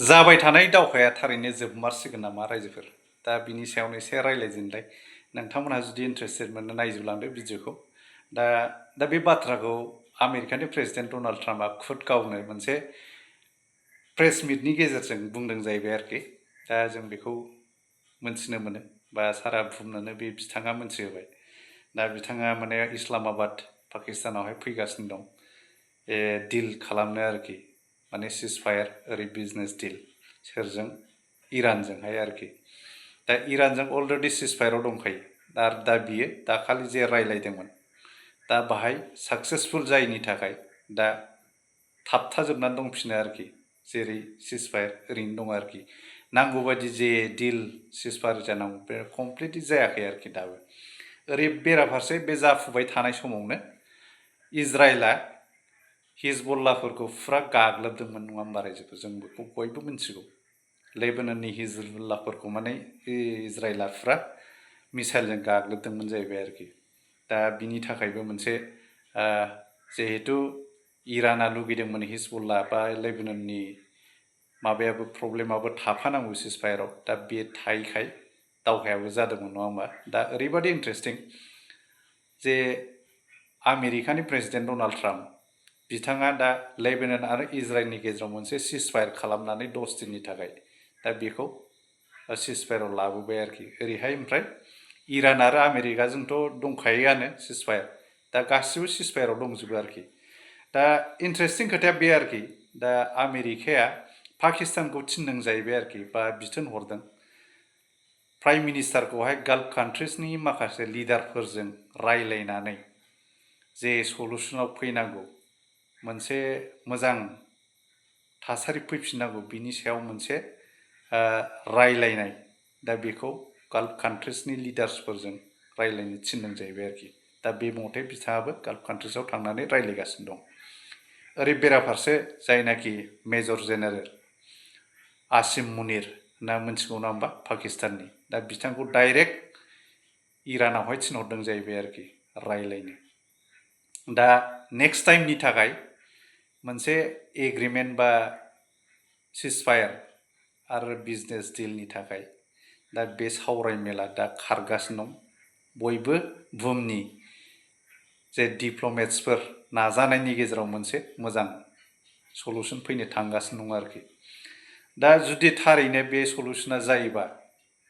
जाबाय थानाय दावहाया थारैनो जोबमारसिगोन नामा रायजोफोर दा बिनि सायावनो एसे रायलायजेनलाय नोंथांमोनहा जुदि इन्ट्रेस्टेड मोननो नायजोबलांदो भिडिअखौ दा बे बाथ्राखौ आमेरिकानि प्रेसिडेन्ट डनाल्ड ट्राम्पआ खुद गावनो मोनसे प्रेस मिटनि गेजेरजों बुंदों जाहैबाय आरोखि दा जों बेखौ मोनथिनो मोनो बा सारा बुहुमनोनो बे बिथाङा मोनथिहोबाय दा बिथाङा माने इस्लामाबाद पाकिस्तानावहाय फैगासिनो दं डिल खालामनो आरोखि माने सिजफायार ओरै बिजनेस डिल सोरजों इरानजोंहाय आरोखि दा इरानजों अलरेडि सिजफायाराव दंखायो दा बियो दाखालि जे रायलायदोंमोन दा बाहाय साक्सेसफुल जायैनि थाखाय दा थाबथाजोबनानै दंफिनो आरोखि जेरै सिजफायार ओरैनो दं आरोखि नांगौबादि जे डिल सिजफायार जानांगौ बे कमप्लिटलि जायाखै आरोखि दाबो ओरै बेराफारसे बे जाफुबाय थानाय समावनो इजराइलआ हिजबुल्लाहफोरखौ फुरा गाग्लोबदोंमोन नङा होमबा रायजोफोर जों बेखौ बयबो मिथिगौ लेबानननि हिजबुल्लाहफोरखौ माने इजराइलआ फुरा मिसाइलजों गाग्लोबदोंमोन जाहैबाय आरोखि दा बिनि थाखायबो मोनसे जिहेतु इराना लुगैदोंमोन हिजबुल्लाह बा लेबानननि माबायाबो प्रब्लेमाबो थाफानांगौ सिजफायाराव दा बे थायैखाय दावहायाबो जादोंमोन नङा होमबा दा ओरैबादि इन्ट्रेस्टिं जे आमेरिकानि प्रेसिडेन्ट डनाल्ड ट्राम्प बिथाङा दा लेबानन आरो इजराइलनि गेजेराव मोनसे सिजफायार खालामनानै 10 दिननि थाखाय दा बेखौ सिजफायाराव लाबोबाय आरोखि ओरैहाय ओमफ्राय इरान आरो आमेरिकाजोंथ' दंखायोआनो सिजफायार दा गासिबो सिजफायाराव दंजोबो आरोखि दा इन्ट्रेस्टिं खोथाया बे आरोखि दा आमेरिकाया पाकिस्तानखौ थिनदों जाहैबाय आरोखि बा बिथोन हरदों प्राइम मिनिस्टारखौहाय गाल्फ कान्ट्रिसनि माखासे लिडारफोरजों रायलायनानै जे सलुसनाव फैनांगौ मोनसे मोजां थासारि फैफिननांगौ बिनि सायाव मोनसे रायलायनाय दा बेखौ गाल्फ कान्ट्रिसनि लिडार्सफोरजों रायलायनो थिनदों जाहैबाय आरोखि दा बे मथे बिथाङाबो गाल्फ कान्ट्रिसआव थांनानै रायलायगासिनो दं ओरै बेराफारसे जायनाखि मेजर जेनेरेल आसिम मुनिर ना मोनथिगौ ना होमबा पाकिस्ताननि दा बिथांखौ डाइरेक्ट इरानावहाय थिनहरदों जाहैबाय आरोखि रायलायनो दा नेक्स्ट टाइमनि थाखाय मोनसे एग्रिमेन्ट बा सिजफायार आरो बिजनेस डिलनि थाखाय दा बे सावरायमेला दा खारगासिनो दं बयबो बुहुमनि जे डिप्ल'मेट्सफोर नाजानायनि गेजेराव मोनसे मोजां सलुसन फैनो थांगासिनो दं आरोखि दा जुदि थारैनो बे सलुसना जायोबा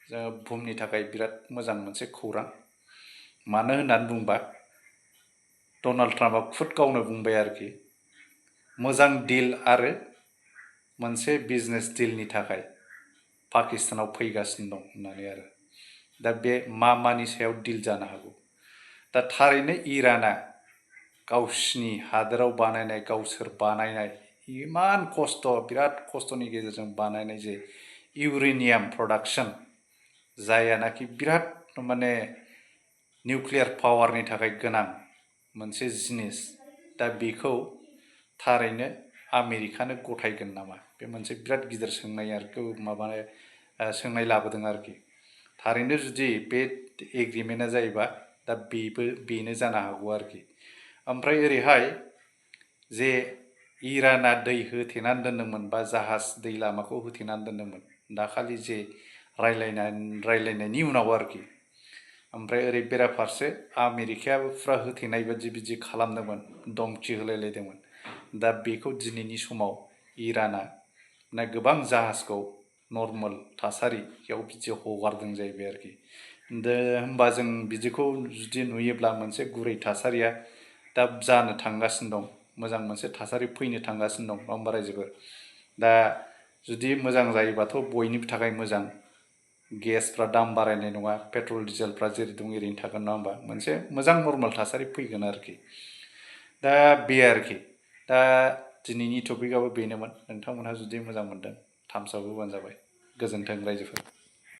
जों बुहुमनि थाखाय बिराद मोजां मोनसे खौरां मानो होननानै बुंबा डनाल्ड ट्राम्पआ खुद गावनो बुंबाय आरोखि मोजां डिल आरो मोनसे बिजनेस डिलनि थाखाय पाकिस्तानाव फैगासिनो दं होननानै आरो दा बे मानि सायाव डिल जानो हागौ दा थारैनो इराना गावसिनि हादोराव बानायनाय गावसोर बानायनाय इमान खस्थ' बिराद खस्थ'नि गेजेरजों बानायनाय जे इउरेनियाम प्रडाक्शन जायानाखि बिराद माने निउक्लियार पावारनि थाखाय गोनां मोनसे जिनिस दा बेखौ थारैनो आमेरिकानो गथायगोन नामा बे मोनसे बिराद गिदिर सोंनाय आरोखि सोंनाय लाबोदों आरोखि थारैनो जुदि बे एग्रिमेन्टआ जायोबा दा बेनो जानो हागौ आरोखि ओमफ्राय ओरैहाय जे इराना दै होथेनानै दोनदोंमोन बा जाहाज दै लामाखौ होथेनानै दोनदोंमोन दाखालि जे रायलायनायनि उनाव आरोखि ओमफ्राय ओरै बेराफारसे आमेरिकायाबो फुरा होथेनाय बादि बिदि खालामदोंमोन धमखि होलायलायदोंमोन दा बेखौ दिनैनि समाव इराना गोबां जाहाजखौ नर्मेल थासारियाव बिदि हगारदों जाहैबाय आरोखि दा होमबा जों बिदिखौ जुदि नुयोब्ला मोनसे गुरै थासारिया दा जानो थांगासिनो दं मोजां मोनसे थासारि फैनो थांगासिनो दं नङा होमबा रायजोफोर दा जुदि मोजां जायोबाथ' बयनिबो थाखाय मोजां गेसफ्रा दाम बारायनाय नङा पेट्रल डिजेलफ्रा जेरै दं ओरैनो थागोन नङा होमबा मोनसे मोजां नर्मेल थासारि फैगोन आरोखि दा बे आरोखि दा दिनैनि टपिकआबो बेनोमोन नोंथांमोनहा जुदि मोजां मोनदों थाम्स आप होबानो जाबाय गोजोन्थों रायजोफोर